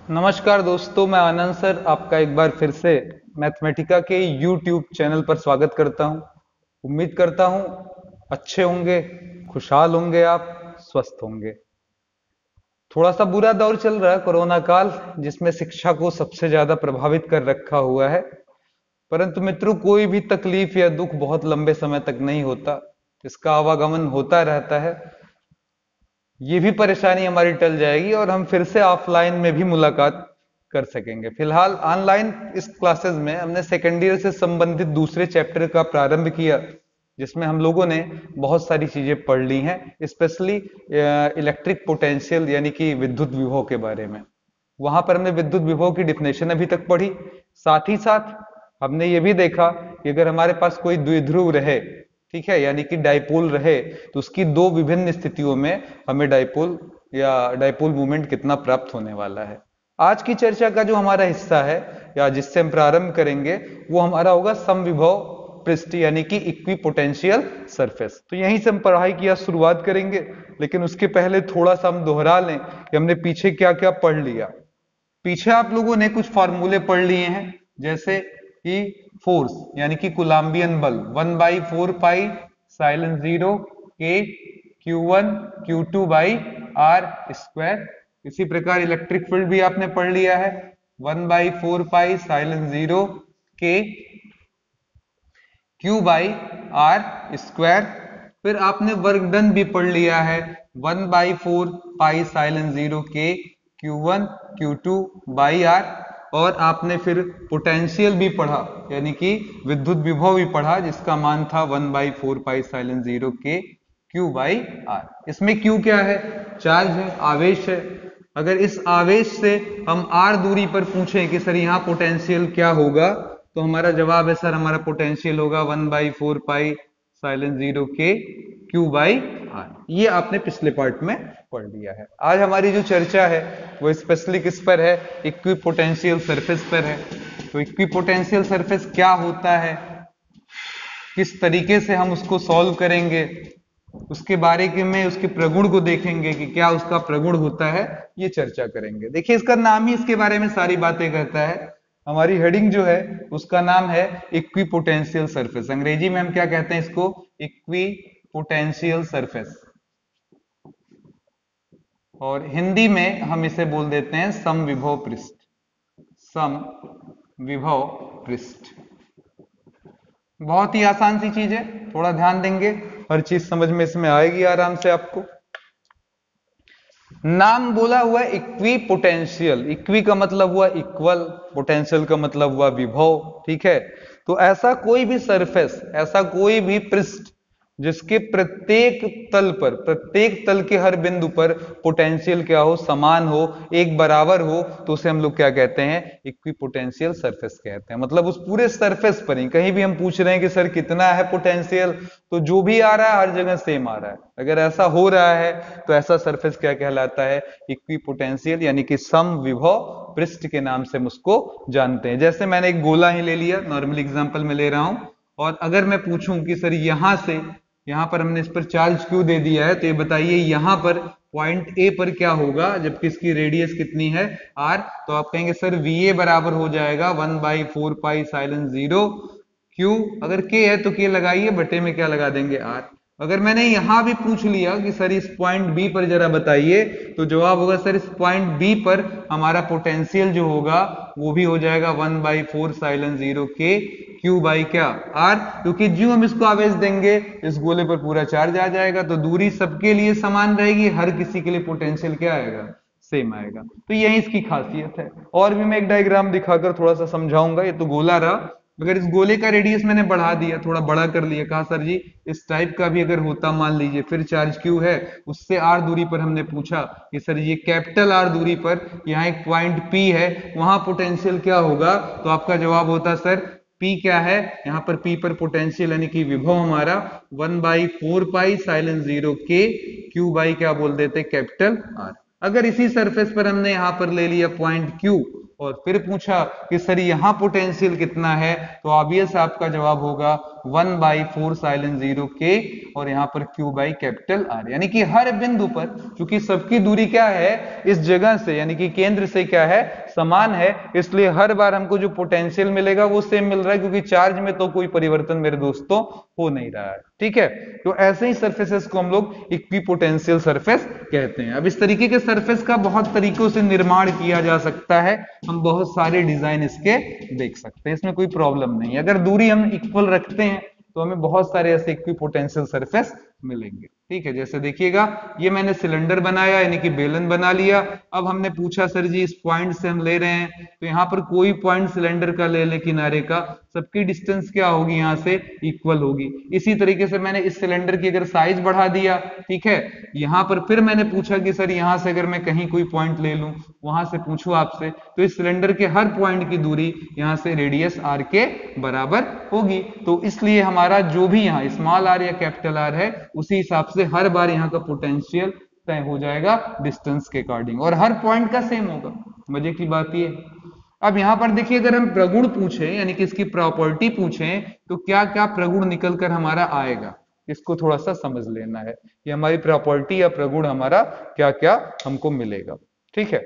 नमस्कार दोस्तों, मैं आनंद सर आपका एक बार फिर से मैथमेटिका के YouTube चैनल पर स्वागत करता हूं। उम्मीद करता हूं अच्छे होंगे, खुशहाल होंगे, आप स्वस्थ होंगे। थोड़ा सा बुरा दौर चल रहा है कोरोना काल, जिसमें शिक्षा को सबसे ज्यादा प्रभावित कर रखा हुआ है। परंतु मित्रों, कोई भी तकलीफ या दुख बहुत लंबे समय तक नहीं होता, इसका आवागमन होता रहता है। ये भी परेशानी हमारी टल जाएगी और हम फिर से ऑफलाइन में भी मुलाकात कर सकेंगे। फिलहाल ऑनलाइन इस क्लासेस में हमने सेकेंड ईयर से संबंधित दूसरे चैप्टर का प्रारंभ किया, जिसमें हम लोगों ने बहुत सारी चीजें पढ़ ली हैं, स्पेशली इलेक्ट्रिक पोटेंशियल यानी कि विद्युत विभव के बारे में। वहां पर हमने विद्युत विभव की डिफिनेशन अभी तक पढ़ी। साथ ही साथ हमने ये भी देखा कि अगर हमारे पास कोई द्विध्रुव रहे, ठीक है, यानी कि डाइपोल रहे, तो उसकी दो विभिन्न स्थितियों में हमें डाइपोल या डाइपोल मूवमेंट कितना प्राप्त होने वाला है। आज की चर्चा का जो हमारा हिस्सा है या जिससे हम प्रारंभ करेंगे, वो हमारा होगा समविभव पृष्ठ यानी कि इक्विपोटेंशियल सरफेस। तो यहीं से हम पढ़ाई की शुरुआत करेंगे, लेकिन उसके पहले थोड़ा सा हम दोहरा लें कि हमने पीछे क्या क्या पढ़ लिया। पीछे आप लोगों ने कुछ फार्मूले पढ़ लिए हैं, जैसे कि फोर्स यानी कि कुलाम्बियन बल 1/4 पाई साइलन 0 के Q1 Q2 by are square. इसी प्रकार इलेक्ट्रिक फील्ड भी आपने पढ़ लिया है, 1/4 पाई साइलन 0 के Q बाई आर स्क्वायर। फिर आपने वर्क डन भी पढ़ लिया है, 1/4 पाई साइलन 0 के Q1 Q2 बाई आर। और आपने फिर पोटेंशियल भी पढ़ा, यानी कि विद्युत विभव भी पढ़ा, जिसका मान था 1/4 पाई साइलन 0 के Q बाई आर। इसमें Q क्या है? चार्ज है, आवेश है। अगर इस आवेश से हम r दूरी पर पूछें कि सर यहाँ पोटेंशियल क्या होगा, तो हमारा जवाब है सर हमारा पोटेंशियल होगा 1/4 पाई साइलन 0 के Q बाई आर। ये आपने पिछले पार्ट में पढ़ लिया है। आज हमारी जो चर्चा है वो स्पेशली किस पर है? इक्विपोटेंशियल सरफेस पर है। तो इक्विपोटेंशियल सरफेस क्या होता है, किस तरीके से हम उसको सॉल्व करेंगे, उसके बारे में उसके प्रगुण को देखेंगे कि क्या उसका प्रगुण होता है, ये चर्चा करेंगे। देखिए, इसका नाम ही इसके बारे में सारी बातें कहता है। हमारी हेडिंग जो है उसका नाम है इक्विपोटेंशियल सरफेस। अंग्रेजी में हम क्या कहते हैं इसको? Equipotential surface. और हिंदी में हम इसे बोल देते हैं समविभव पृष्ठ। समविभव पृष्ठ बहुत ही आसान सी चीज है, थोड़ा ध्यान देंगे हर चीज समझ में इसमें आएगी आराम से आपको। नाम बोला हुआ है इक्वी पोटेंशियल। इक्वी का मतलब हुआ इक्वल, पोटेंशियल का मतलब हुआ विभव, ठीक है। तो ऐसा कोई भी सरफेस, ऐसा कोई भी पृष्ठ जिसके प्रत्येक तल पर, प्रत्येक तल के हर बिंदु पर पोटेंशियल क्या हो? समान हो, एक बराबर हो, तो उसे हम लोग क्या कहते हैं? इक्विपोटेंशियल सरफेस कहते हैं। मतलब उस पूरे सरफेस पर ही, कहीं भी हम पूछ रहे हैं कि सर कितना है पोटेंशियल, तो जो भी आ रहा है हर जगह सेम आ रहा है। अगर ऐसा हो रहा है तो ऐसा सरफेस क्या कहलाता है? इक्विपोटेंशियल यानी कि समविभव पृष्ठ के नाम से हम उसको जानते हैं। जैसे मैंने एक गोला ही ले लिया, नॉर्मल एग्जांपल में ले रहा हूं, और अगर मैं पूछूं कि सर यहां से, यहां पर हमने इस पर चार्ज क्यों दे दिया है, तो ये बताइए यहां पर पॉइंट ए पर क्या होगा जबकि इसकी रेडियस कितनी है? आर। तो आप कहेंगे सर वी ए बराबर हो जाएगा 1/4 पाई साइलन 0 क्यू। अगर के है तो के लगाइए, बटे में क्या लगा देंगे? आर। अगर मैंने यहां भी पूछ लिया कि सर इस पॉइंट बी पर जरा बताइए, तो जवाब होगा सर इस पॉइंट बी पर हमारा पोटेंशियल जो होगा वो भी हो जाएगा 1/4 साइलन 0 के क्यू बाई क्या? आर। क्योंकि जो हम इसको आवेश देंगे इस गोले पर पूरा चार्ज आ जाएगा, तो दूरी सबके लिए समान रहेगी, हर किसी के लिए पोटेंशियल क्या आएगा? सेम आएगा। तो यही इसकी खासियत है। और भी मैं एक डायग्राम दिखाकर थोड़ा सा समझाऊंगा। ये तो गोला रहा, अगर इस गोले का रेडियस मैंने बढ़ा दिया, थोड़ा बड़ा कर लिया, कहा सर जी इस टाइप का भी अगर होता, मान लीजिए, फिर चार्ज क्यू है, उससे आर दूरी पर हमने पूछा कि सर ये कैपिटल आर दूरी पर यहाँ एक पॉइंट पी है, वहां पोटेंशियल क्या होगा, तो आपका जवाब होता सर P क्या है? यहाँ पर P पर पोटेंशियल यानी कि विभव हमारा 1/4 पाई साइलन 0 के क्यू बाई क्या बोल देते? Capital R. अगर इसी सरफेस पर हमने यहाँ पर ले लिया पॉइंट Q, और फिर पूछा कि सर यहाँ पोटेंशियल कितना है, तो ऑब्वियस आपका जवाब होगा 1/4 साइलेंस 0 के और यहाँ पर Q बाई कैपिटल R, यानी कि हर बिंदु पर, क्योंकि सबकी दूरी क्या है इस जगह से यानी कि केंद्र से क्या है समान है, इसलिए हर बार हमको जो पोटेंशियल मिलेगा वो सेम मिल रहा है, क्योंकि चार्ज में तो कोई परिवर्तन मेरे दोस्तों हो नहीं रहा है। ठीक है, तो ऐसे ही सरफेसेस को हम लोग इक्विपोटेंशियल सरफेस कहते हैं। अब इस तरीके के सरफेस का बहुत तरीकों से निर्माण किया जा सकता है, हम बहुत सारे डिजाइन इसके देख सकते हैं, इसमें कोई प्रॉब्लम नहीं है। अगर दूरी हम इक्वल रखते हैं तो हमें बहुत सारे ऐसे इक्विपोटेंशियल सरफेस मिलेंगे। ठीक है, जैसे देखिएगा ये मैंने सिलेंडर बनाया यानी कि बेलन बना लिया। अब हमने पूछा सर जी इस पॉइंट से हम ले रहे हैं, तो यहाँ पर कोई पॉइंट सिलेंडर का ले लें किनारे का, सबकी डिस्टेंस क्या होगी यहाँ से इक्वल होगी। इसी तरीके से मैंने इस सिलेंडर की अगर साइज बढ़ा दिया, ठीक है, यहाँ पर फिर मैंने पूछा कि सर यहाँ से अगर मैं कहीं कोई पॉइंट ले लूं, वहां से पूछूं आपसे, तो इस सिलेंडर के हर पॉइंट की दूरी यहाँ से रेडियस r के बराबर होगी। तो इसलिए हमारा जो भी यहाँ स्मॉल r या कैपिटल R है उसी हिसाब से हर बार यहाँ का पोटेंशियल तय हो जाएगा डिस्टेंस के अकॉर्डिंग, और हर पॉइंट का सेम होगा। मजे की बात ये। अब यहाँ पर देखिए अगर हम प्रगुण पूछें यानी कि इसकी प्रॉपर्टी पूछें तो क्या क्या प्रगुण निकल कर हमारा आएगा, इसको थोड़ा सा समझ लेना है कि हमारी प्रॉपर्टी या प्रगुण हमारा क्या क्या हमको मिलेगा। ठीक है,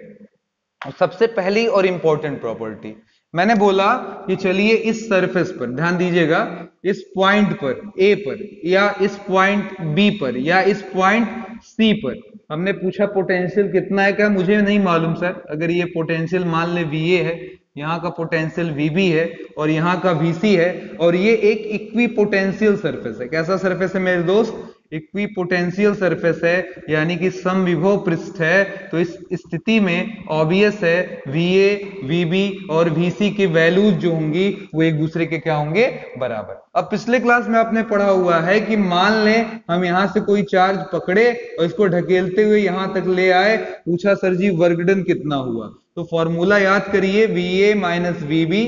सबसे पहली और इंपॉर्टेंट प्रॉपर्टी मैंने बोला कि चलिए इस सरफेस पर ध्यान दीजिएगा, इस पॉइंट पर ए पर या इस पॉइंट बी पर या इस पॉइंट सी पर हमने पूछा पोटेंशियल कितना है, क्या मुझे नहीं मालूम सर। अगर ये पोटेंशियल मान ले VA है, यहाँ का पोटेंशियल VB है और यहाँ का VC है, और ये एक इक्विपोटेंशियल सरफेस है। कैसा सरफेस है मेरे दोस्त? इक्विपोटेंशियल सरफेस है, यानी कि समविभव पृष्ठ है। तो इस स्थिति में ऑब्वियस है VA, VB और VC की वैल्यूज जो होंगी वो एक दूसरे के क्या होंगे बराबर। अब पिछले क्लास में आपने पढ़ा हुआ है कि मान लें हम यहां से कोई चार्ज पकड़े और इसको ढकेलते हुए यहां तक ले आए, पूछा सर जी वर्क डन कितना हुआ, तो फॉर्मूला याद करिए VA माइनस VB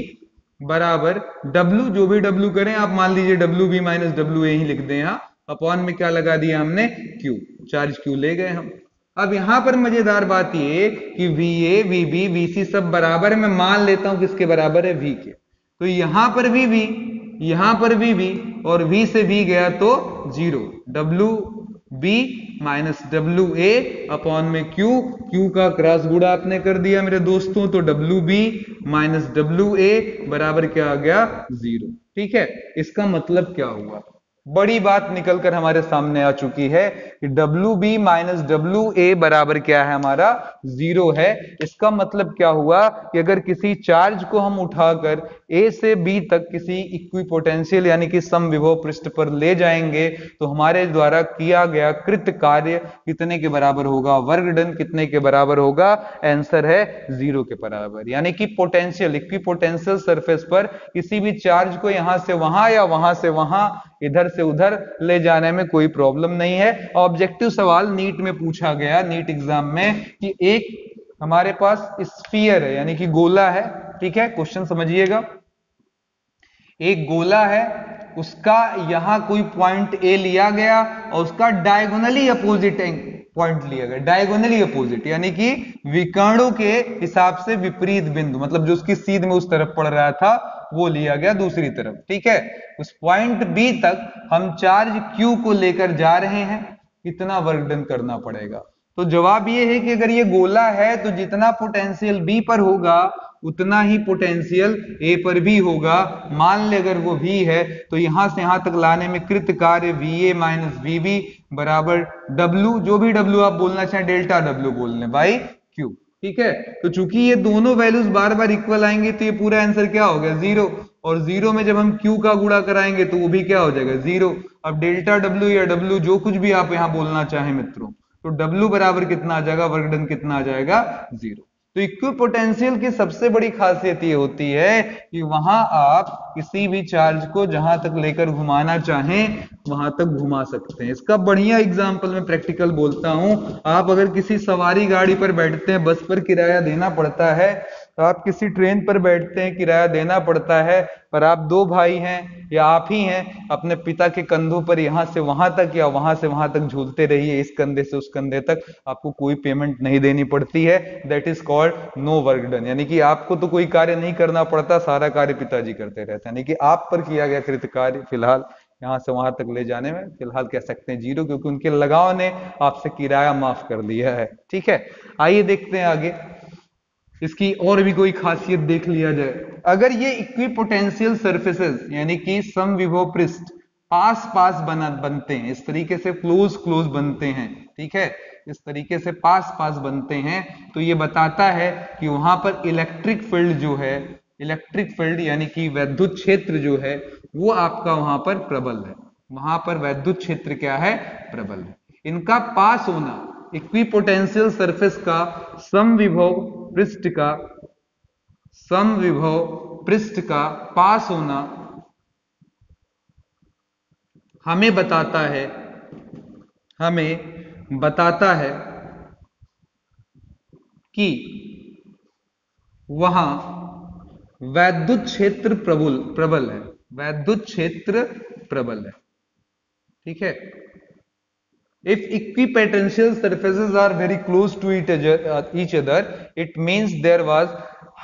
बराबर W, जो भी W करें आप मान लीजिए WB माइनस WA ही लिख दें, यहाँ अपॉन में क्या लगा दिया हमने Q, चार्ज Q ले गए हम। अब यहां पर मजेदार बात ये कि VA, VB, VC सब बराबर है, मैं मान लेता हूं किसके बराबर है V के, तो यहां पर भी V, यहां पर भी V और V से V गया तो 0, WB माइनस WA अपॉन में Q का क्रॉस गुणा आपने कर दिया मेरे दोस्तों, तो WB माइनस WA बराबर क्या आ गया 0। ठीक है, इसका मतलब क्या हुआ, बड़ी बात निकलकर हमारे सामने आ चुकी है कि WB माइनस WA बराबर क्या है हमारा 0 है। इसका मतलब क्या हुआ कि अगर किसी चार्ज को हम उठाकर A से B तक किसी इक्विपोटेंशियल यानी कि समविभव पृष्ठ पर ले जाएंगे तो हमारे द्वारा किया गया कृत कार्य कितने के बराबर होगा, वर्क डन कितने के बराबर होगा, आंसर है 0 के बराबर। यानी कि पोटेंशियल इक्विपोटेंशियल सरफेस पर किसी भी चार्ज को यहां से वहां या वहां से वहां इधर से उधर ले जाने में कोई प्रॉब्लम नहीं है। ऑब्जेक्टिव सवाल नीट में पूछा गया, नीट एग्जाम में, कि एक हमारे पास स्फीयर है यानी कि गोला है। ठीक है, क्वेश्चन समझिएगा, एक गोला है, उसका यहां कोई पॉइंट A लिया गया और उसका डायगोनली अपोजिट पॉइंट लिया गया, डायगोनली अपोजिट यानी कि विकर्णों के हिसाब से विपरीत बिंदु, मतलब जो उसकी सीध में उस तरफ पड़ रहा था वो लिया गया दूसरी तरफ। ठीक है, उस पॉइंट B तक हम चार्ज Q को लेकर जा रहे हैं, कितना वर्क डन करना पड़ेगा। तो जवाब ये है कि अगर ये गोला है तो जितना पोटेंशियल B पर होगा उतना ही पोटेंशियल A पर भी होगा। मान ले अगर वो V है तो यहां से यहां तक लाने में कृत कार्य VA माइनस VB बराबर W, जो भी W आप बोलना चाहें, डेल्टा W बोल लें, बाई Q। ठीक है, तो चूंकि ये दोनों वैल्यूज बार बार इक्वल आएंगे तो ये पूरा आंसर क्या हो गया 0, और 0 में जब हम Q का गुणा कराएंगे तो वो भी क्या हो जाएगा 0। अब डेल्टा W या W जो कुछ भी आप यहां बोलना चाहें मित्रों, तो W बराबर कितना आ जाएगा, वर्क डन कितना आ जाएगा 0। तो इक्विपोटेंशियल की सबसे बड़ी खासियत ये होती है कि वहां आप किसी भी चार्ज को जहां तक लेकर घुमाना चाहें वहां तक घुमा सकते हैं। इसका बढ़िया एग्जांपल मैं प्रैक्टिकल बोलता हूं। आप अगर किसी सवारी गाड़ी पर बैठते हैं, बस पर किराया देना पड़ता है, आप किसी ट्रेन पर बैठते हैं, किराया देना पड़ता है, पर आप दो भाई हैं या आप ही हैं, अपने पिता के कंधों पर यहां से वहां तक या वहां से वहां तक झूलते रहिए, इस कंधे से उस कंधे तक, आपको कोई पेमेंट नहीं देनी पड़ती है। That is called no work done, यानी कि आपको तो कोई कार्य नहीं करना पड़ता, सारा कार्य पिताजी करते रहते हैं, यानी कि आप पर किया गया कृत कार्य फिलहाल यहां से वहां तक ले जाने में फिलहाल कह सकते हैं जीरो, क्योंकि उनके लगाव ने आपसे किराया माफ कर दिया है। ठीक है, आइए देखते हैं आगे, इसकी और भी कोई खासियत देख लिया जाए। अगर ये इक्विपोटेंशियल सरफेसेस यानी कि समविभव पृष्ठ पास पास बनते हैं, इस तरीके से क्लोज क्लोज बनते हैं, ठीक है, इस तरीके से पास पास बनते हैं, तो ये बताता है कि वहां पर इलेक्ट्रिक फील्ड जो है, इलेक्ट्रिक फील्ड यानी कि वैद्युत क्षेत्र जो है वो आपका वहां पर प्रबल है, वहां पर वैद्युत क्षेत्र क्या है, प्रबल है। इनका पास होना, इक्विपोटेंशियल सरफेस का समविभव पृष्ठ का पास होना हमें बताता है कि वहां वैद्युत क्षेत्र प्रबल है, वैद्युत क्षेत्र प्रबल है। ठीक है, if equipotential surfaces are very close to each other, it means there was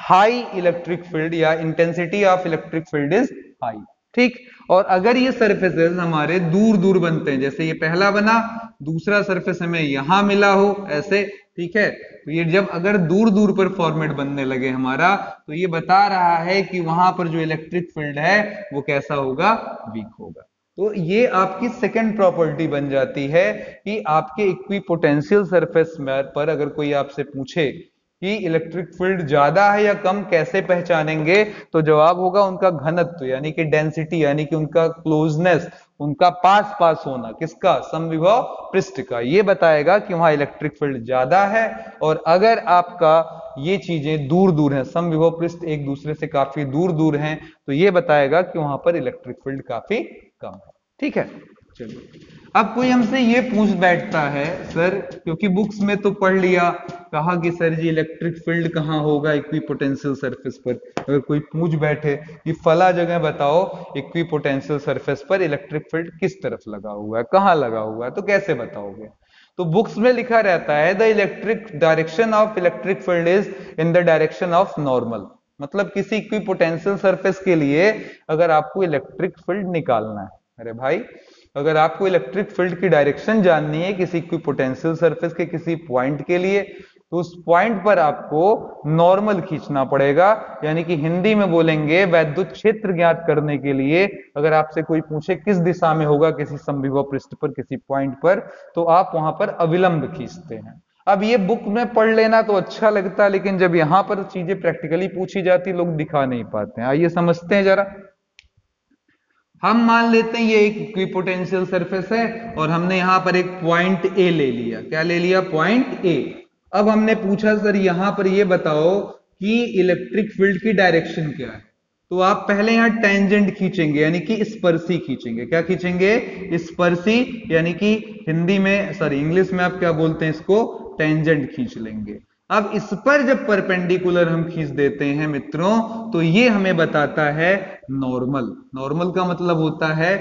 high electric field या intensity of electric field is high। ठीक, और अगर ये सरफेसेस हमारे दूर दूर बनते हैं, जैसे ये पहला बना, दूसरा सरफेस हमें यहां मिला हो ऐसे, ठीक है, तो ये जब अगर दूर दूर पर फॉर्मेट बनने लगे हमारा, तो ये बता रहा है कि वहां पर जो इलेक्ट्रिक फील्ड है वो कैसा होगा, वीक होगा। तो ये आपकी सेकंड प्रॉपर्टी बन जाती है कि आपके इक्विपोटेंशियल सरफेस पर अगर कोई आपसे पूछे कि इलेक्ट्रिक फील्ड ज्यादा है या कम कैसे पहचानेंगे, तो जवाब होगा उनका घनत्व यानी कि डेंसिटी, यानी कि उनका क्लोजनेस, उनका पास पास होना, किसका, समविभव पृष्ठ का, ये बताएगा कि वहां इलेक्ट्रिक फील्ड ज्यादा है। और अगर आपका ये चीजें दूर दूर हैं, समविभव पृष्ठ एक दूसरे से काफी दूर दूर हैं, तो ये बताएगा कि वहां पर इलेक्ट्रिक फील्ड काफी कम है। ठीक है, चलिए, अब कोई हमसे ये पूछ बैठता है, सर क्योंकि बुक्स में तो पढ़ लिया, कहा कि सर जी इलेक्ट्रिक फील्ड कहाँ होगा इक्विपोटेंशियल सरफेस पर, अगर कोई पूछ बैठे कि फला जगह बताओ इक्विपोटेंशियल सरफेस पर इलेक्ट्रिक फील्ड किस तरफ लगा हुआ है, कहाँ लगा हुआ है, तो कैसे बताओगे? तो बुक्स में लिखा रहता है the electric direction of electric field is in the direction of normal. मतलब किसी इक्विपोटेंशियल सरफेस के लिए अगर आपको इलेक्ट्रिक फील्ड निकालना है, अरे भाई अगर आपको इलेक्ट्रिक फील्ड की डायरेक्शन जाननी है किसी इक्विपोटेंशियल सरफेस के किसी पॉइंट के लिए, तो उस पॉइंट पर आपको नॉर्मल खींचना पड़ेगा, यानी कि हिंदी में बोलेंगे वैद्युत क्षेत्र ज्ञात करने के लिए अगर आपसे कोई पूछे किस दिशा में होगा किसी समविभव पृष्ठ पर किसी पॉइंट पर, तो आप वहां पर अविलंब खींचते हैं। अब ये बुक में पढ़ लेना तो अच्छा लगता है, लेकिन जब यहां पर चीजें प्रैक्टिकली पूछी जाती लोग दिखा नहीं पाते हैं। आइए समझते हैं जरा। हम मान लेते हैं ये एक इक्विपोटेंशियल सरफेस है और हमने यहां पर एक पॉइंट ए ले लिया। क्या ले लिया? Point A. अब हमने पूछा सर यहां पर ये बताओ कि इलेक्ट्रिक फील्ड की डायरेक्शन क्या है, तो आप पहले यहां टेंजेंट खींचेंगे यानी कि स्पर्शी खींचेंगे। क्या खींचेंगे? स्पर्शी, यानी कि हिंदी में सॉरी इंग्लिश में आप क्या बोलते हैं इसको? टेंजेंट खींच लेंगे। अब इस पर जब परपेंडिकुलर हम खींच देते हैं मित्रों, तो ये हमें बताता है नॉर्मल। नॉर्मल का मतलब होता है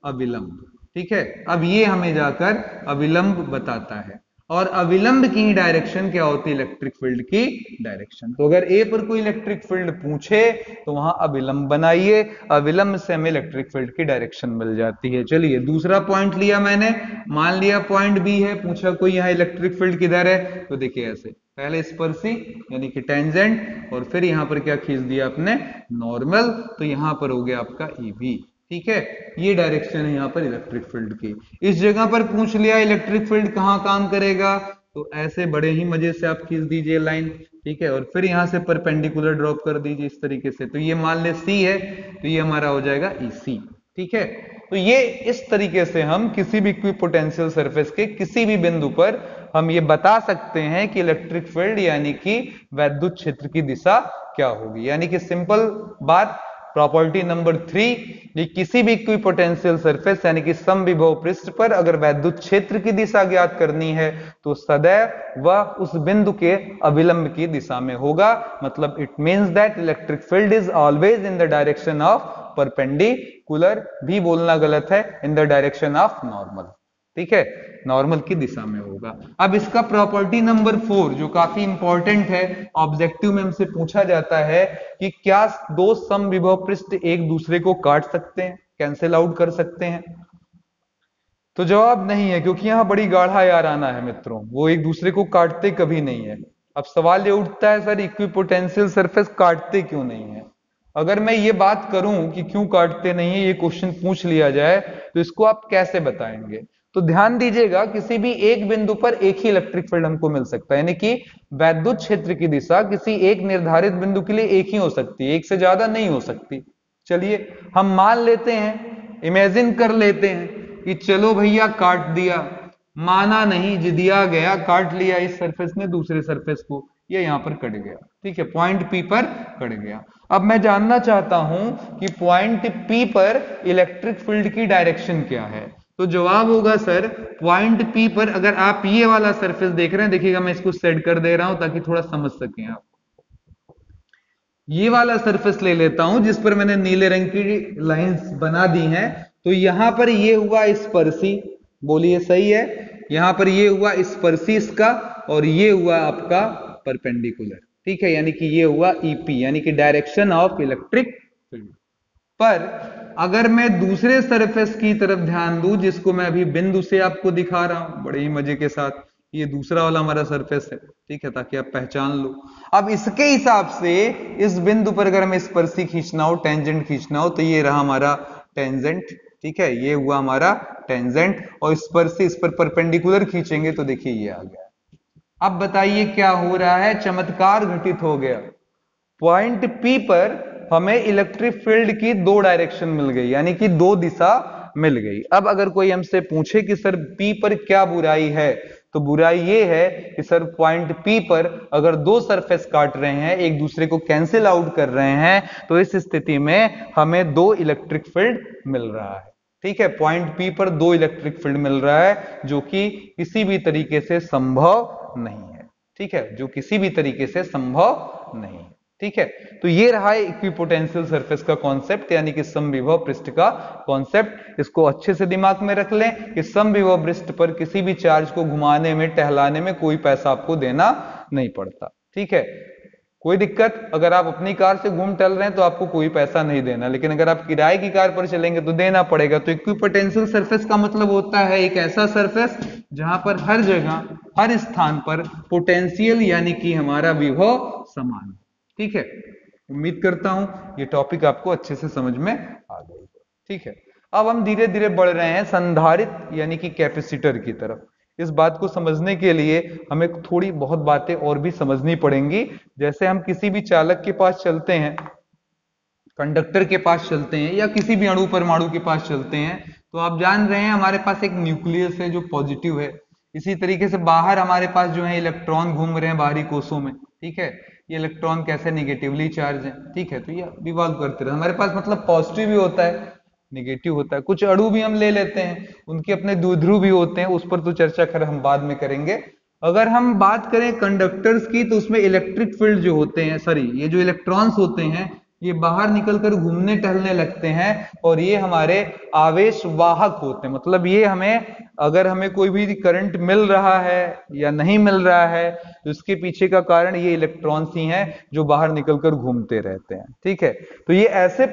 अविलंब। ठीक है, अब ये हमें जाकर अविलंब बताता है। और अविलंब की डायरेक्शन क्या होती है? इलेक्ट्रिक फील्ड की डायरेक्शन। तो अगर ए पर कोई इलेक्ट्रिक फील्ड पूछे तो वहां अविलंब बनाइए, अविलंब से हमें इलेक्ट्रिक फील्ड की डायरेक्शन मिल जाती है। चलिए दूसरा पॉइंट लिया मैंने, मान लिया पॉइंट बी है, पूछा कोई यहाँ इलेक्ट्रिक फील्ड किधर है, तो देखिए ऐसे पहले स्पर्शी यानी कि टेंजेंट और फिर यहां पर क्या खींच दिया आपने? नॉर्मल। तो यहां पर हो गया आपका ईबी। ठीक है, ये डायरेक्शन है यहां पर इलेक्ट्रिक फील्ड की। इस जगह पर पूछ लिया इलेक्ट्रिक फील्ड कहां काम करेगा, तो ऐसे बड़े ही मजे से आप खींच दीजिए लाइन। ठीक है, और फिर यहां से परपेंडिकुलर ड्रॉप कर दीजिए इस तरीके से। तो ये मान ले सी है, तो ये हमारा हो जाएगा ईसी। ठीक है, तो ये इस तरीके से हम किसी भी इक्विपोटेंशियल सरफेस के किसी भी बिंदु पर हम ये बता सकते हैं कि इलेक्ट्रिक फील्ड यानी कि वैद्युत क्षेत्र की दिशा क्या होगी। यानी कि सिंपल बात, प्रॉपर्टी नंबर 3, ये किसी भी इक्विपोटेंशियल सरफेस यानी कि समविभव पृष्ठ पर अगर वैद्युत क्षेत्र की दिशा ज्ञात करनी है तो सदैव वह उस बिंदु के अभिलंब की दिशा में होगा। मतलब it means that electric field is always in the direction of perpendicular, भी बोलना गलत है, in the direction of normal. ठीक है, नॉर्मल की दिशा में होगा। अब इसका प्रॉपर्टी नंबर 4 जो काफी इंपॉर्टेंट है, ऑब्जेक्टिव में हमसे पूछा जाता है कि क्या दो समविभव पृष्ठ एक दूसरे को काट सकते हैं, कैंसिल आउट कर सकते हैं? तो जवाब नहीं है, क्योंकि यहां बड़ी गाढ़ा याराना है मित्रों, वो एक दूसरे को काटते कभी नहीं है। अब सवाल ये उठता है सर इक्विपोटेंशियल सरफेस काटते क्यों नहीं है? अगर मैं ये बात करूं कि क्यों काटते नहीं है, ये क्वेश्चन पूछ लिया जाए तो इसको आप कैसे बताएंगे? तो ध्यान दीजिएगा, किसी भी एक बिंदु पर एक ही इलेक्ट्रिक फील्ड हमको मिल सकता है, यानी कि वैद्युत क्षेत्र की दिशा किसी एक निर्धारित बिंदु के लिए एक ही हो सकती है, एक से ज्यादा नहीं हो सकती। चलिए हम मान लेते हैं, इमेजिन कर लेते हैं कि चलो भैया काट दिया, माना नहीं, जिदिया गया, काट लिया इस सरफेस ने दूसरे सरफेस को, ये यहां पर कट गया। ठीक है, पॉइंट पी पर कट गया। अब मैं जानना चाहता हूं कि पॉइंट पी पर इलेक्ट्रिक फील्ड की डायरेक्शन क्या है। तो जवाब होगा सर पॉइंट पी पर, अगर आप ये वाला सरफेस देख रहे हैं, देखिएगा मैं इसको सेट कर दे रहा हूं ताकि थोड़ा समझ सकें आप। ये वाला सरफेस ले लेता हूं जिस पर मैंने नीले रंग की लाइंस बना दी हैं। तो यहां पर ये हुआ स्पर्शी, बोलिए सही है, यहां पर ये हुआ स्पर्शी इसका, और ये हुआ आपका परपेंडिकुलर। ठीक है, यानी कि ये हुआ ईपी, यानी कि डायरेक्शन ऑफ इलेक्ट्रिक फील्ड। पर अगर मैं दूसरे सरफेस की तरफ ध्यान दूं, जिसको मैं अभी बिंदु से आपको दिखा रहा हूं बड़े ही मजे के साथ, ये दूसरा वाला हमारा सरफेस है। ठीक है, ताकि आप पहचान लो। अब इसके हिसाब से इस बिंदु पर अगर हमें स्पर्शी खींचना हो, टेंजेंट खींचना हो, तो ये रहा हमारा टेंजेंट। ठीक है, ये हुआ हमारा टेंजेंट, और स्पर्शी इस पर परपेंडिकुलर खींचेंगे तो देखिए ये आ गया। अब बताइए क्या हो रहा है, चमत्कार घटित हो गया। पॉइंट पी पर हमें इलेक्ट्रिक फील्ड की दो डायरेक्शन मिल गई, यानी कि दो दिशा मिल गई। अब अगर कोई हमसे पूछे कि सर पी पर क्या बुराई है, तो बुराई ये है कि सर पॉइंट पी पर अगर दो सरफेस काट रहे हैं, एक दूसरे को कैंसिल आउट कर रहे हैं, तो इस स्थिति में हमें दो इलेक्ट्रिक फील्ड मिल रहा है। ठीक है, पॉइंट पी पर दो इलेक्ट्रिक फील्ड मिल रहा है, जो कि किसी भी तरीके से संभव नहीं है। ठीक है, जो किसी भी तरीके से संभव नहीं है। ठीक है, तो ये रहा है इक्विपोटेंशियल सरफेस का कॉन्सेप्ट, यानी कि समविभव पृष्ठ का कॉन्सेप्ट। इसको अच्छे से दिमाग में रख लें कि समविभव पृष्ठ पर किसी भी चार्ज को घुमाने में, टहलाने में कोई पैसा आपको देना नहीं पड़ता। ठीक है, कोई दिक्कत, अगर आप अपनी कार से घूम टहल रहे हैं तो आपको कोई पैसा नहीं देना, लेकिन अगर आप किराए की कार पर चलेंगे तो देना पड़ेगा। तो इक्विपोटेंशियल सरफेस का मतलब होता है एक ऐसा सरफेस जहां पर हर जगह, हर स्थान पर पोटेंशियल यानी कि हमारा विभव समान। ठीक है, उम्मीद करता हूं ये टॉपिक आपको अच्छे से समझ में आ गई। ठीक है, अब हम धीरे धीरे बढ़ रहे हैं संधारित्र यानी कि कैपेसिटर की तरफ। इस बात को समझने के लिए हमें थोड़ी बहुत बातें और भी समझनी पड़ेंगी। जैसे हम किसी भी चालक के पास चलते हैं, कंडक्टर के पास चलते हैं, या किसी भी अणु परमाणु के पास चलते हैं, तो आप जान रहे हैं हमारे पास एक न्यूक्लियस है जो पॉजिटिव है। इसी तरीके से बाहर हमारे पास जो है इलेक्ट्रॉन घूम रहे हैं बाहरी कोषों में। ठीक है, ये इलेक्ट्रॉन कैसे निगेटिवली चार्ज है। ठीक है, तो ये रिवॉल्व करते रहे। हमारे पास मतलब पॉजिटिव भी होता है, निगेटिव होता है। कुछ अणु भी हम ले लेते हैं, उनके अपने द्विध्रुव भी होते हैं, उस पर तो चर्चा कर हम बाद में करेंगे। अगर हम बात करें कंडक्टर्स की, तो उसमें इलेक्ट्रिक फील्ड जो होते हैं, सॉरी, ये जो इलेक्ट्रॉन्स होते हैं, ये बाहर निकलकर घूमने टहलने लगते हैं, और ये हमारे आवेश वाहक होते हैं। मतलब ये हमें, अगर हमें कोई भी करंट मिल रहा है या नहीं मिल रहा है, तो इसके पीछे का कारण ये इलेक्ट्रॉन्स ही हैं जो बाहर निकलकर घूमते रहते हैं। ठीक है, तो ये ऐसे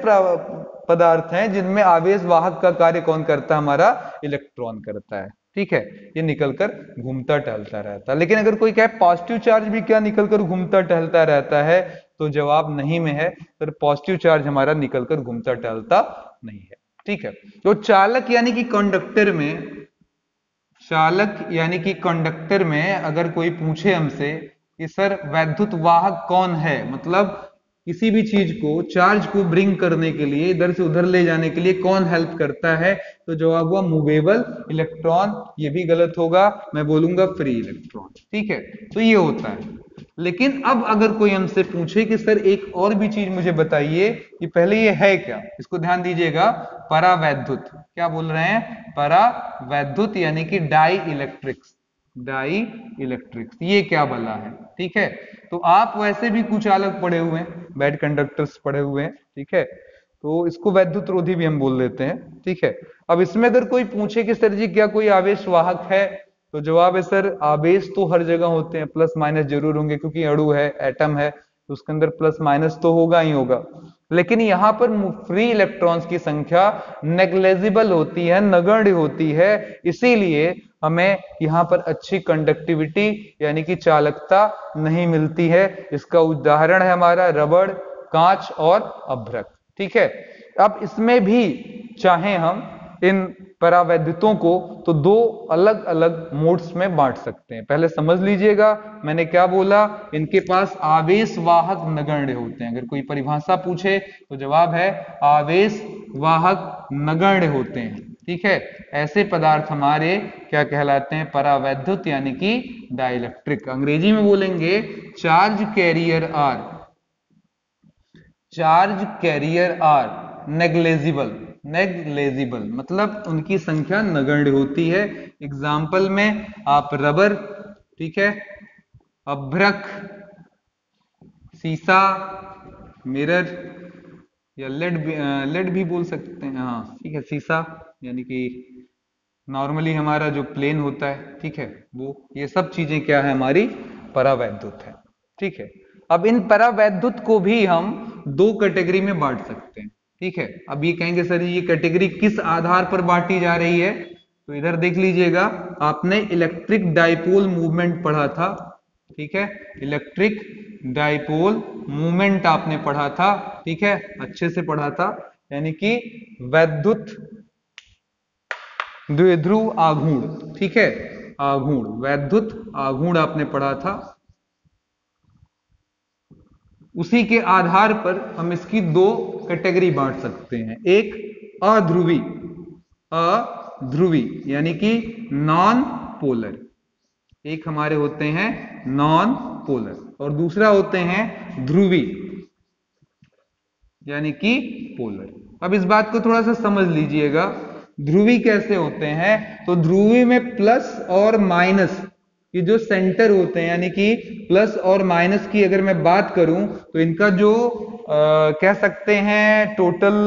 पदार्थ हैं जिनमें आवेश वाहक का कार्य कौन करता है? हमारा इलेक्ट्रॉन करता है। ठीक है, ये निकलकर घूमता टहलता रहता है। लेकिन अगर कोई कहे पॉजिटिव चार्ज भी क्या निकलकर घूमता टहलता रहता है, तो जवाब नहीं में है। तो पॉजिटिव चार्ज हमारा निकलकर घूमता टहलता नहीं है। ठीक है, तो चालक यानी कि कंडक्टर में, चालक यानी कि कंडक्टर में अगर कोई पूछे हमसे कि सर वैद्युत वाहक कौन है, मतलब किसी भी चीज को, चार्ज को ब्रिंग करने के लिए, इधर से उधर ले जाने के लिए कौन हेल्प करता है? तो जवाब हुआ मूवेबल इलेक्ट्रॉन। ये भी गलत होगा, मैं बोलूंगा फ्री इलेक्ट्रॉन। ठीक है, तो ये होता है। लेकिन अब अगर कोई हमसे पूछे कि सर एक और भी चीज मुझे बताइए कि पहले ये है क्या, इसको ध्यान दीजिएगा, परावैद्युत। क्या बोल रहे हैं? परावैद्युत यानी कि डाई इलेक्ट्रिक्स। डाई इलेक्ट्रिक्स ये क्या भला है? ठीक है, तो आप वैसे भी कुछ अलग पढ़े हुए हैं, बैड कंडक्टर्स पढ़े हुए हैं। ठीक है, तो इसको वैद्युत रोधी भी हम बोल देते हैं। ठीक है, अब इसमें अगर कोई पूछे कि सर जी क्या कोई आवेश वाहक है, तो जवाब है सर आवेश तो हर जगह होते हैं, प्लस माइनस जरूर होंगे, क्योंकि अणु है, एटम है, तो उसके अंदर प्लस माइनस तो होगा ही होगा। लेकिन यहाँ पर फ्री इलेक्ट्रॉन्स की संख्या नेग्लेजिबल होती है, नगण्य होती है, इसीलिए हमें यहाँ पर अच्छी कंडक्टिविटी यानी कि चालकता नहीं मिलती है। इसका उदाहरण है हमारा रबड़, कांच और अभ्रक। ठीक है, अब इसमें भी चाहे हम इन परावैद्युतों को तो दो अलग अलग मोड्स में बांट सकते हैं। पहले समझ लीजिएगा मैंने क्या बोला, इनके पास आवेश वाहक नगण्य होते हैं। अगर कोई परिभाषा पूछे तो जवाब है आवेश वाहक नगण्य होते हैं। ठीक है, ऐसे पदार्थ हमारे क्या कहलाते हैं? परावैद्युत यानी कि डाइलेक्ट्रिक। अंग्रेजी में बोलेंगे charge carrier are, charge carrier are negligible. Negligible मतलब उनकी संख्या नगण्य होती है। एग्जाम्पल में आप रबर, ठीक है, अभ्रक, सीसा, मिरर या लेड भी बोल सकते हैं। हाँ ठीक है, सीसा यानी कि नॉर्मली हमारा जो प्लेन होता है, ठीक है, वो ये सब चीजें क्या है? हमारी परावैद्युत है। ठीक है, अब इन परावैद्युत को भी हम दो कैटेगरी में बांट सकते हैं। ठीक है, अब ये कहेंगे सर ये कैटेगरी किस आधार पर बांटी जा रही है? तो इधर देख लीजिएगा, आपने इलेक्ट्रिक डाइपोल मूवमेंट पढ़ा था। ठीक है, इलेक्ट्रिक डाइपोल मूवमेंट आपने पढ़ा था। ठीक है, अच्छे से पढ़ा था, यानी कि वैद्युत द्विध्रुव आघूर्ण। ठीक है, आघूर्ण, वैद्युत आघूर्ण आपने पढ़ा था। उसी के आधार पर हम इसकी दो कैटेगरी बांट सकते हैं। एक अध्रुवी, अध्रुवी यानी कि नॉन पोलर, एक हमारे होते हैं नॉन पोलर, और दूसरा होते हैं ध्रुवी यानी कि पोलर। अब इस बात को थोड़ा सा समझ लीजिएगा, ध्रुवी कैसे होते हैं? तो ध्रुवी में प्लस और माइनस ये जो सेंटर होते हैं, यानी कि प्लस और माइनस की अगर मैं बात करूं तो इनका जो कह सकते हैं टोटल,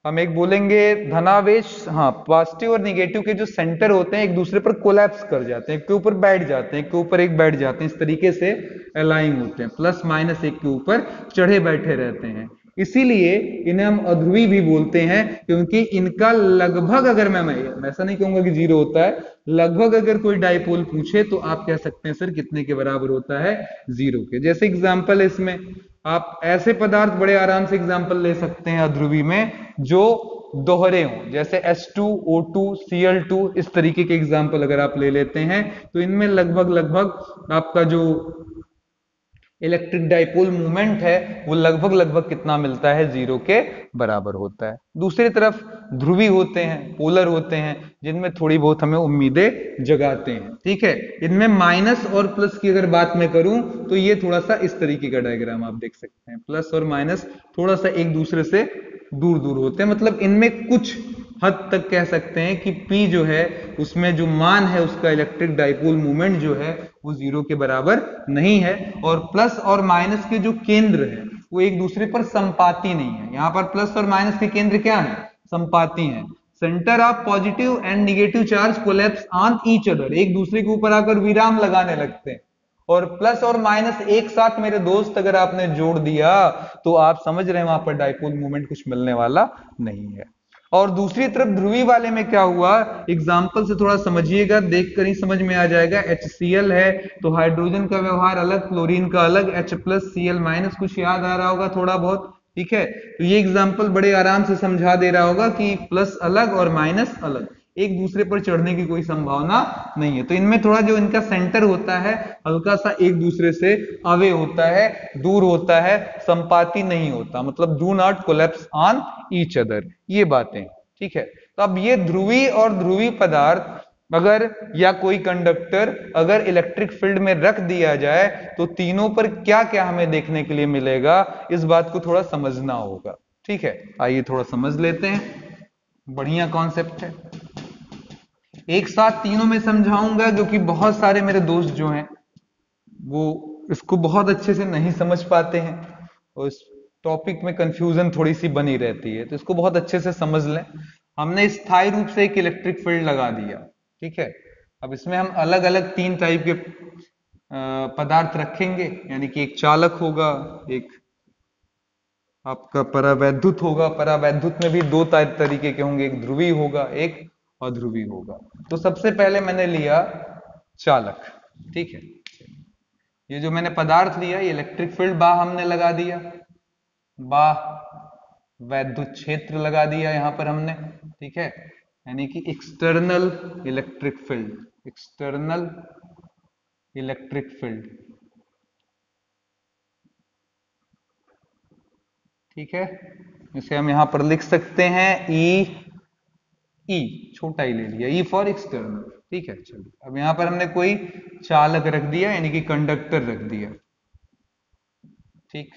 हम एक बोलेंगे धनावेश, हाँ, पॉजिटिव और निगेटिव के जो सेंटर होते हैं एक दूसरे पर कोलैप्स कर जाते हैं, एक के ऊपर बैठ जाते हैं, एक के ऊपर एक बैठ जाते हैं, इस तरीके से अलाइन होते हैं, प्लस माइनस एक के ऊपर चढ़े बैठे रहते हैं। इसीलिए इन्हें हम अध्रुवी भी बोलते हैं, क्योंकि इनका लगभग, अगर मैं ऐसा नहीं कहूंगा कि जीरो होता है, लगभग अगर कोई डाइपोल पूछे तो आप कह सकते हैं सर कितने के बराबर होता है? जीरो के। जैसे एग्जांपल है इसमें, आप ऐसे पदार्थ बड़े आराम से एग्जांपल ले सकते हैं अध्रुवी में जो दोहरे हों, जैसे H2O2 Cl2, इस तरीके के एग्जांपल अगर आप ले लेते हैं तो इनमें लगभग आपका जो इलेक्ट्रिक डाइपोल मूवमेंट है वो लगभग कितना मिलता है? जीरो के बराबर होता है। दूसरी तरफ ध्रुवी होते हैं, पोलर होते हैं, जिनमें थोड़ी बहुत हमें उम्मीदें जगाते हैं। ठीक है, इनमें माइनस और प्लस की अगर बात मैं करूं तो ये थोड़ा सा इस तरीके का डायग्राम आप देख सकते हैं, प्लस और माइनस थोड़ा सा एक दूसरे से दूर दूर होते हैं। मतलब इनमें कुछ हद तक कह सकते हैं कि P जो है उसमें जो मान है उसका इलेक्ट्रिक डाइपोल मूवमेंट जो है वो जीरो के बराबर नहीं है, और प्लस और माइनस के जो केंद्र है वो एक दूसरे पर संपाती नहीं है। यहाँ पर प्लस और माइनस के केंद्र क्या है? संपाती हैं। Centre of positive and negative charge collapse on each other, एक दूसरे के ऊपर आकर विराम लगाने लगते हैं। और प्लस और माइनस एक साथ मेरे दोस्त अगर आपने जोड़ दिया तो आप समझ रहे हैं वहां पर डाइपोल मूवमेंट कुछ मिलने वाला नहीं है। और दूसरी तरफ ध्रुवी वाले में क्या हुआ, एग्जाम्पल से थोड़ा समझिएगा, देखकर ही समझ में आ जाएगा। HCl है तो हाइड्रोजन का व्यवहार अलग, क्लोरीन का अलग, H+Cl- कुछ याद आ रहा होगा थोड़ा बहुत। ठीक है, तो ये एग्जाम्पल बड़े आराम से समझा दे रहा होगा कि प्लस अलग और माइनस अलग। एक दूसरे पर चढ़ने की कोई संभावना नहीं है। तो इनमें थोड़ा जो इनका सेंटर होता है हल्का सा एक दूसरे से अवे होता है, दूर होता है, संपाती नहीं होता, मतलब do not collapse on each other, ये बातें, ठीक है। तो अब ये ध्रुवी और ध्रुवी पदार्थ अगर या कोई कंडक्टर अगर इलेक्ट्रिक फील्ड में रख दिया जाए तो तीनों पर क्या क्या हमें देखने के लिए मिलेगा, इस बात को थोड़ा समझना होगा, ठीक है। आइए थोड़ा समझ लेते हैं, बढ़िया कॉन्सेप्ट है। एक साथ तीनों में समझाऊंगा क्योंकि बहुत सारे मेरे दोस्त जो हैं वो इसको बहुत अच्छे से नहीं समझ पाते हैं और इस टॉपिक में कंफ्यूजन थोड़ी सी बनी रहती है, तो इसको बहुत अच्छे से समझ लें। हमने स्थायी रूप से एक इलेक्ट्रिक फील्ड लगा दिया, ठीक है। अब इसमें हम अलग अलग तीन टाइप के पदार्थ रखेंगे, यानी कि एक चालक होगा, एक आपका परावैद्युत होगा, परावैद्युत में भी दो तरीके के होंगे, एक ध्रुवी होगा एक अध्रुवी होगा। तो सबसे पहले मैंने लिया चालक, ठीक है। ये जो मैंने पदार्थ लिया ये इलेक्ट्रिक फील्ड बाह हमने लगा दिया, बाह वैद्युत क्षेत्र लगा दिया यहां पर हमने, ठीक है, यानी कि external electric field, external electric field, ठीक है। इसे हम यहां पर लिख सकते हैं ई छोटा ही ले लिया, ई फॉर एक्सटर्नल, ठीक है। चलिए अब यहां पर हमने कोई चालक रख दिया यानी कि कंडक्टर रख दिया, ठीक।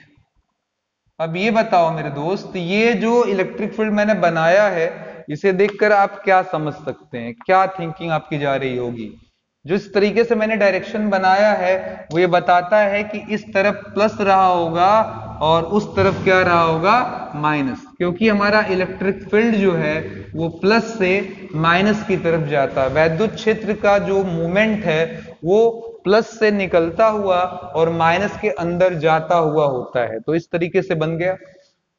अब ये बताओ मेरे दोस्त, ये जो इलेक्ट्रिक फील्ड मैंने बनाया है इसे देखकर आप क्या समझ सकते हैं, क्या थिंकिंग आपकी जा रही होगी। जिस तरीके से मैंने डायरेक्शन बनाया है वो ये बताता है कि इस तरफ प्लस रहा होगा और उस तरफ क्या रहा होगा, माइनस, क्योंकि हमारा इलेक्ट्रिक फील्ड जो है वो प्लस से माइनस की तरफ जाता है। वैद्युत क्षेत्र का जो मूवमेंट है वो प्लस से निकलता हुआ और माइनस के अंदर जाता हुआ होता है। तो इस तरीके से बन गया।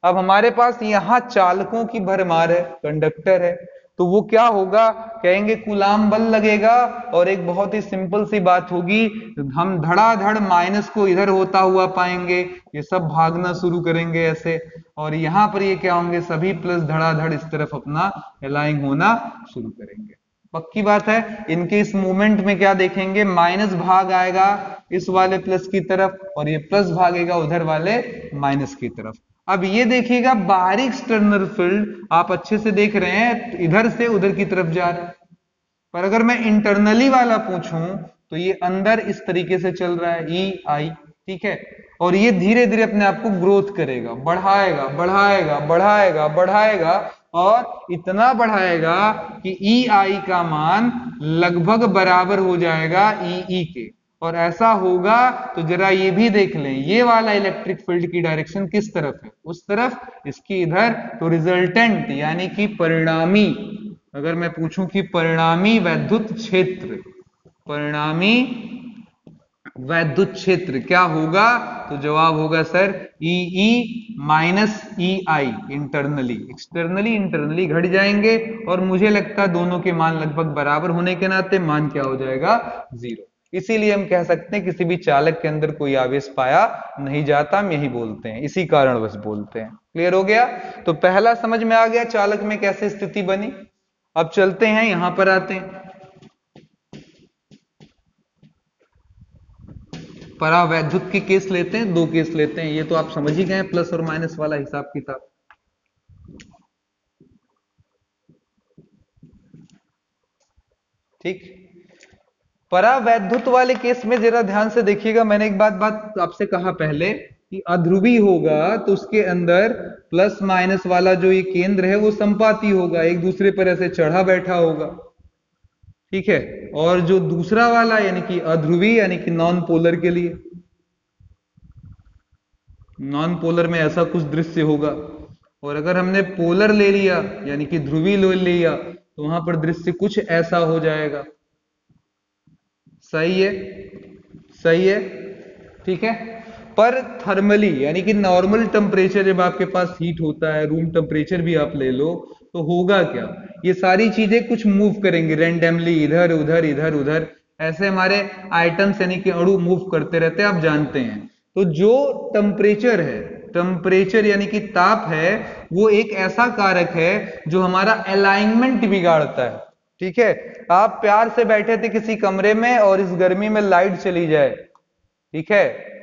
अब हमारे पास यहां चालकों की भरमार है, कंडक्टर है, तो वो क्या होगा, कहेंगे कूलाम बल लगेगा और एक बहुत ही सिंपल सी बात होगी, हम धड़ाधड़ माइनस को इधर होता हुआ पाएंगे, ये सब भागना शुरू करेंगे ऐसे, और यहां पर ये क्या होंगे, सभी प्लस धड़ाधड़ इस तरफ अपना अलाइंग होना शुरू करेंगे। पक्की बात है। इनके इस मूवमेंट में क्या देखेंगे, माइनस भाग आएगा इस वाले प्लस की तरफ और ये प्लस भागेगा उधर वाले माइनस की तरफ। अब ये देखिएगा बाहरी एक्सटर्नल फील्ड आप अच्छे से देख रहे हैं इधर से उधर की तरफ जा रहा है, पर अगर मैं इंटरनली वाला पूछूं तो ये अंदर इस तरीके से चल रहा है, ई आई, ठीक है। और ये धीरे धीरे अपने आप को ग्रोथ करेगा, बढ़ाएगा बढ़ाएगा बढ़ाएगा बढ़ाएगा और इतना बढ़ाएगा कि ई आई का मान लगभग बराबर हो जाएगा ई के। और ऐसा होगा तो जरा ये भी देख लें, ये वाला इलेक्ट्रिक फील्ड की डायरेक्शन किस तरफ है, उस तरफ, इसकी इधर। तो रिजल्टेंट यानी कि परिणामी, अगर मैं पूछूं कि परिणामी वैद्युत क्षेत्र, परिणामी वैद्युत क्षेत्र क्या होगा, तो जवाब होगा सर ई माइनस ई आई इंटरनली। एक्सटर्नली इंटरनली घट जाएंगे और मुझे लगता है दोनों के मान लगभग बराबर होने के नाते मान क्या हो जाएगा, जीरो। इसीलिए हम कह सकते हैं किसी भी चालक के अंदर कोई आवेश पाया नहीं जाता, हम यही बोलते हैं, इसी कारण बस बोलते हैं। क्लियर हो गया। तो पहला समझ में आ गया चालक में कैसे स्थिति बनी। अब चलते हैं यहां पर आते हैं, परावैद्युत के केस लेते हैं, दो केस लेते हैं, ये तो आप समझ ही गए प्लस और माइनस वाला हिसाब किताब। ठीक, परावैद्युत वाले केस में जरा ध्यान से देखिएगा, मैंने एक बात आपसे कहा पहले कि अध्रुवी होगा तो उसके अंदर प्लस माइनस वाला जो ये केंद्र है वो संपाती होगा, एक दूसरे पर ऐसे चढ़ा बैठा होगा, ठीक है। और जो दूसरा वाला यानी कि अध्रुवी यानी कि नॉन पोलर के लिए, नॉन पोलर में ऐसा कुछ दृश्य होगा। और अगर हमने पोलर ले लिया यानी कि ध्रुवी ले लिया तो वहां पर दृश्य कुछ ऐसा हो जाएगा। सही है, सही है, ठीक है। पर थर्मली यानी कि नॉर्मल टेम्परेचर जब आपके पास हीट होता है, रूम टेम्परेचर भी आप ले लो, तो होगा क्या, ये सारी चीजें कुछ मूव करेंगी रैंडमली, इधर उधर इधर उधर, ऐसे हमारे आइटम्स यानी कि अणु मूव करते रहते हैं, आप जानते हैं। तो जो टेम्परेचर है, टेम्परेचर यानी कि ताप है, वो एक ऐसा कारक है जो हमारा अलाइनमेंट बिगाड़ता है। ठीक है, आप प्यार से बैठे थे किसी कमरे में और इस गर्मी में लाइट चली जाए, ठीक है,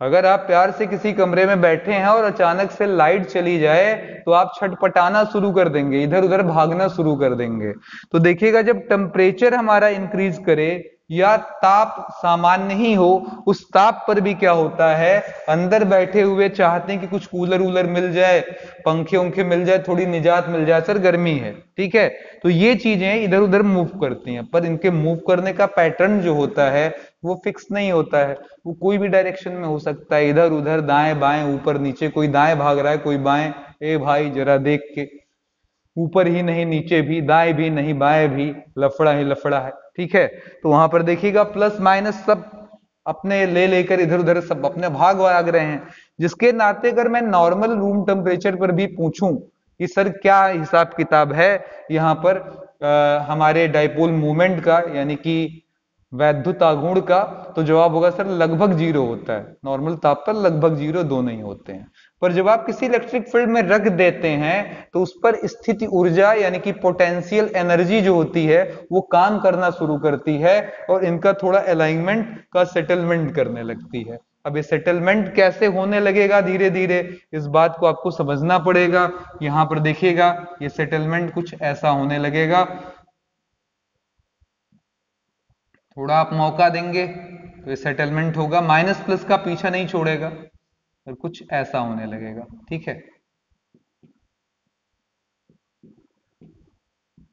अगर आप प्यार से किसी कमरे में बैठे हैं और अचानक से लाइट चली जाए तो आप छटपटाना शुरू कर देंगे, इधर उधर भागना शुरू कर देंगे। तो देखिएगा जब टेम्परेचर हमारा इंक्रीज करे या ताप सामान्य ही हो, उस ताप पर भी क्या होता है, अंदर बैठे हुए चाहते हैं कि कुछ कूलर वूलर मिल जाए, पंखे उंखे मिल जाए, थोड़ी निजात मिल जाए, सर गर्मी है, ठीक है, तो ये चीजें इधर उधर मूव करती हैं, पर इनके मूव करने का पैटर्न जो होता है वो फिक्स नहीं होता है, वो कोई भी डायरेक्शन में हो सकता है, इधर उधर दाएं बाएं ऊपर नीचे, कोई दाएं भाग रहा है कोई बाएं, ए भाई जरा देख के, ऊपर ही नहीं नीचे भी, दाएं भी नहीं बाएं भी, लफड़ा ही लफड़ा है, ठीक है। तो वहां पर देखिएगा प्लस माइनस सब अपने ले लेकर इधर उधर सब अपने भाग भाग रहे हैं, जिसके नाते अगर मैं नॉर्मल रूम टेम्परेचर पर भी पूछूं कि सर क्या हिसाब किताब है यहाँ पर हमारे डाइपोल मूवमेंट का, यानी कि वैद्युत आघूर्ण का, तो जवाब होगा सर लगभग जीरो होता है, नॉर्मल ताप पर लगभग जीरो, दो नहीं होते हैं। पर जब आप किसी इलेक्ट्रिक फील्ड में रख देते हैं तो उस पर स्थिति ऊर्जा यानी कि पोटेंशियल एनर्जी जो होती है वो काम करना शुरू करती है और इनका थोड़ा अलाइनमेंट का सेटलमेंट करने लगती है। अब ये सेटलमेंट कैसे होने लगेगा धीरे धीरे, इस बात को आपको समझना पड़ेगा। यहां पर देखिएगा ये सेटलमेंट कुछ ऐसा होने लगेगा, थोड़ा आप मौका देंगे तो ये सेटलमेंट होगा, माइनस प्लस का पीछा नहीं छोड़ेगा और कुछ ऐसा होने लगेगा, ठीक है।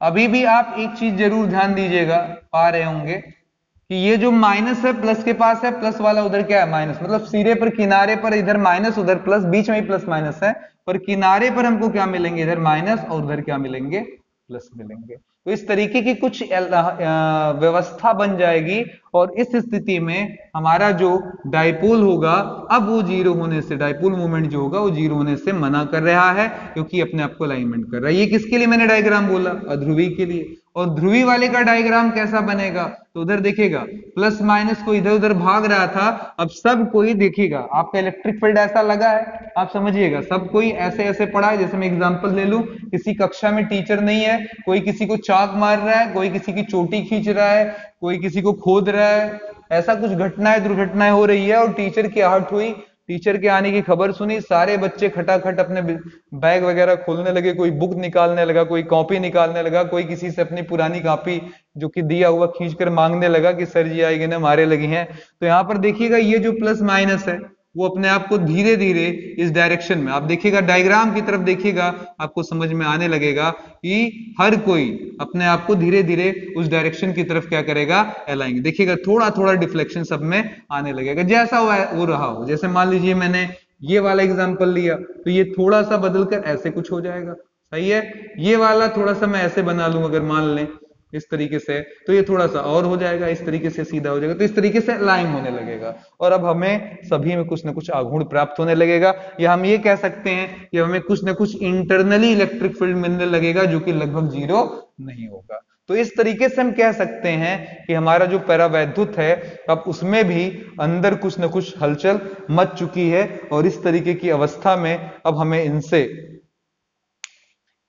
अभी भी आप एक चीज जरूर ध्यान दीजिएगा, पा रहे होंगे कि ये जो माइनस है प्लस के पास है, प्लस वाला उधर क्या है माइनस, मतलब सिरे पर किनारे पर इधर माइनस उधर प्लस, बीच में ही प्लस माइनस है, पर किनारे पर हमको क्या मिलेंगे, इधर माइनस और उधर क्या मिलेंगे, प्लस मिलेंगे। तो इस तरीके की कुछ व्यवस्था बन जाएगी और इस स्थिति में हमारा जो डाइपोल होगा अब वो जीरो होने से, डाइपोल मूवमेंट जो होगा वो जीरो होने से मना कर रहा है, क्योंकि अपने आप को अलाइनमेंट कर रहा है। ये किसके लिए मैंने डायग्राम बोला, अध्रुवी के लिए। और ध्रुवी वाले का डायग्राम कैसा बनेगा, तो उधर देखिएगा प्लस माइनस को इधर उधर भाग रहा था, अब सब कोई देखिएगा आपका इलेक्ट्रिक फील्ड ऐसा लगा है, आप समझिएगा सब कोई ऐसे ऐसे पड़ा है। जैसे मैं एग्जांपल ले लूं, किसी कक्षा में टीचर नहीं है, कोई किसी को चाक मार रहा है, कोई किसी की चोटी खींच रहा है, कोई किसी को खोद रहा है, ऐसा कुछ घटनाएं दुर्घटनाएं हो रही है और टीचर की आहट हुई, टीचर के आने की खबर सुनी, सारे बच्चे खटाखट अपने बैग वगैरह खोलने लगे, कोई बुक निकालने लगा, कोई कॉपी निकालने लगा, कोई किसी से अपनी पुरानी कॉपी जो कि दिया हुआ खींच कर मांगने लगा कि सर जी आएंगे ना, मारे लगी हैं। तो यहाँ पर देखिएगा ये जो प्लस माइनस है वो अपने आप को धीरे धीरे इस डायरेक्शन में, आप देखिएगा डायग्राम की तरफ देखिएगा, आपको समझ में आने लगेगा कि हर कोई अपने आप को धीरे धीरे उस डायरेक्शन की तरफ क्या करेगा, अलाएंगे। देखिएगा थोड़ा थोड़ा डिफ्लेक्शन सब में आने लगेगा, जैसा हुआ वो रहा हो। जैसे मान लीजिए मैंने ये वाला एग्जाम्पल लिया तो ये थोड़ा सा बदलकर ऐसे कुछ हो जाएगा, सही है। ये वाला थोड़ा सा मैं ऐसे बना लूं अगर मान लें इस तरीके से, तो ये थोड़ा सा और हो जाएगा, इस तरीके से सीधा हो जाएगा, तो इस तरीके से लाइन होने लगेगा और अब हमें सभी में कुछ ना कुछ आघूर्ण प्राप्त होने लगेगा, या हम ये कह सकते हैं कि हमें कुछ ना कुछ इंटरनली इलेक्ट्रिक फील्ड मिलने लगेगा जो कि लगभग जीरो नहीं होगा। तो इस तरीके से हम कह सकते हैं कि हमारा जो परावैद्युत है अब उसमें भी अंदर कुछ ना कुछ हलचल मच चुकी है और इस तरीके की अवस्था में अब हमें इनसे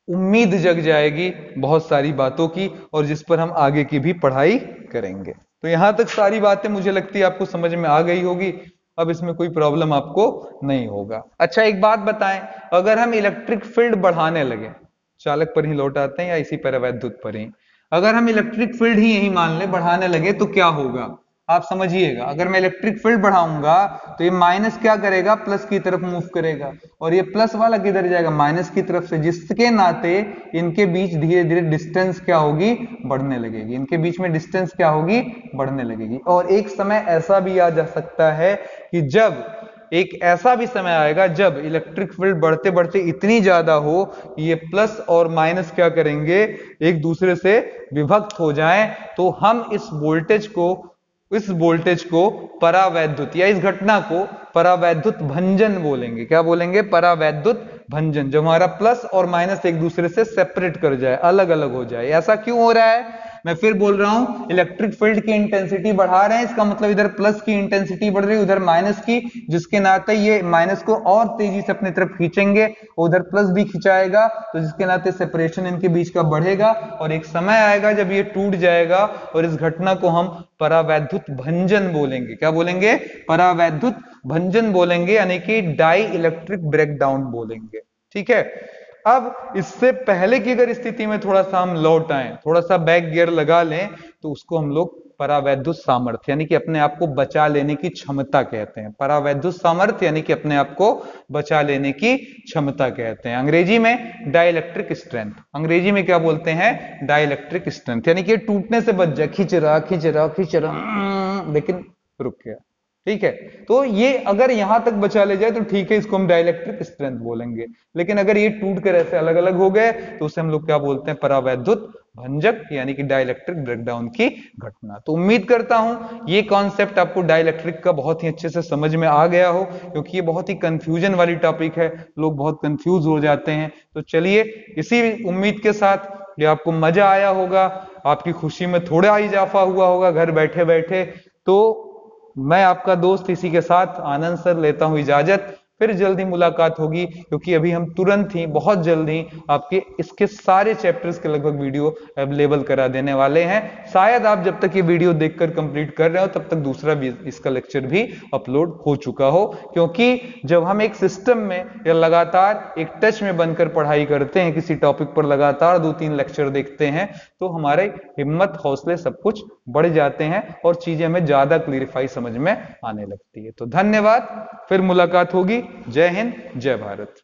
उम्मीद जग जाएगी बहुत सारी बातों की, और जिस पर हम आगे की भी पढ़ाई करेंगे। तो यहां तक सारी बातें मुझे लगती है आपको समझ में आ गई होगी, अब इसमें कोई प्रॉब्लम आपको नहीं होगा। अच्छा एक बात बताएं, अगर हम इलेक्ट्रिक फील्ड बढ़ाने लगे, चालक पर ही लौट आते हैं या इसी परावैद्युत पर ही, अगर हम इलेक्ट्रिक फील्ड ही यही मान ले बढ़ाने लगे तो क्या होगा, आप समझिएगा। अगर मैं इलेक्ट्रिक फील्ड बढ़ाऊंगा तो ये माइनस क्या करेगा, प्लस की तरफ मूव करेगा, और ये प्लस वाला किधर जाएगा, माइनस की तरफ से, जिसके नाते इनके बीच धीरे धीरे डिस्टेंस क्या होगी, बढ़ने लगेगी, इनके बीच में डिस्टेंस क्या होगी, बढ़ने लगेगी। और एक समय ऐसा भी आ जा सकता है कि जब एक ऐसा भी समय आएगा जब इलेक्ट्रिक फील्ड बढ़ते बढ़ते इतनी ज्यादा हो कि ये प्लस और माइनस क्या करेंगे, एक दूसरे से विभक्त हो जाएं, तो हम इस वोल्टेज को परावैद्युत, या इस घटना को परावैद्युत भंजन बोलेंगे। क्या बोलेंगे, परावैद्युत भंजन। जब हमारा प्लस और माइनस एक दूसरे से सेपरेट कर जाए, अलग अलग हो जाए। ऐसा क्यों हो रहा है, मैं फिर बोल रहा हूं, इलेक्ट्रिक फील्ड की इंटेंसिटी बढ़ा रहे हैं, इसका मतलब इधर प्लस की इंटेंसिटी बढ़ रही है, उधर माइनस की, जिसके नाते ये माइनस को और तेजी से अपनी तरफ खींचेंगे, उधर प्लस भी खिंचाएगा, तो जिसके नाते सेपरेशन इनके बीच का बढ़ेगा, और एक समय आएगा जब ये टूट जाएगा, और इस घटना को हम परावैद्युत भंजन बोलेंगे। क्या बोलेंगे? परावैद्युत भंजन बोलेंगे, यानी कि डाई इलेक्ट्रिक ब्रेकडाउन बोलेंगे। ठीक है, अब इससे पहले की अगर स्थिति में थोड़ा सा हम लौट आए, थोड़ा सा बैक गियर लगा लें, तो उसको हम लोग परावैद्युत सामर्थ्य यानी कि अपने आप को बचा लेने की क्षमता कहते हैं। परावैद्युत सामर्थ्य यानी कि अपने आप को बचा लेने की क्षमता कहते हैं। अंग्रेजी में डाइलेक्ट्रिक स्ट्रेंथ, अंग्रेजी में क्या बोलते हैं? डाइलेक्ट्रिक स्ट्रेंथ, यानी कि टूटने से बच जाए, खींच रहा लेकिन रुक गया। ठीक है, तो ये अगर यहां तक बचा ले जाए तो ठीक है, इसको हम डाइलेक्ट्रिक स्ट्रेंथ बोलेंगे। लेकिन अगर ये टूट कर ऐसे अलग अलग हो गए तो उसे हम लोग क्या बोलते हैं? परावैद्युत भंजक, यानी कि डाइलेक्ट्रिक ब्रेकडाउन की घटना। तो उम्मीद करता हूं ये कॉन्सेप्ट आपको डाइलेक्ट्रिक का बहुत ही अच्छे से समझ में आ गया हो, क्योंकि ये बहुत ही कंफ्यूजन वाली टॉपिक है, लोग बहुत कंफ्यूज हो जाते हैं। तो चलिए, इसी उम्मीद के साथ ये आपको मजा आया होगा, आपकी खुशी में थोड़ा इजाफा हुआ होगा घर बैठे बैठे। तो मैं आपका दोस्त इसी के साथ आनंद सर लेता हूं इजाजत, फिर जल्दी मुलाकात होगी, क्योंकि अभी हम तुरंत ही बहुत जल्दी आपके इसके सारे चैप्टर्स के लगभग वीडियो अवेलेबल करा देने वाले हैं। शायद आप जब तक ये वीडियो देखकर कंप्लीट कर रहे हो तब तक दूसरा भी इसका लेक्चर भी अपलोड हो चुका हो, क्योंकि जब हम एक सिस्टम में या लगातार एक टच में बनकर पढ़ाई करते हैं, किसी टॉपिक पर लगातार 2-3 लेक्चर देखते हैं, तो हमारे हिम्मत, हौसले सब कुछ बढ़ जाते हैं और चीजें हमें ज्यादा क्लियरिफाई समझ में आने लगती है। तो धन्यवाद, फिर मुलाकात होगी। जय हिंद, जय भारत।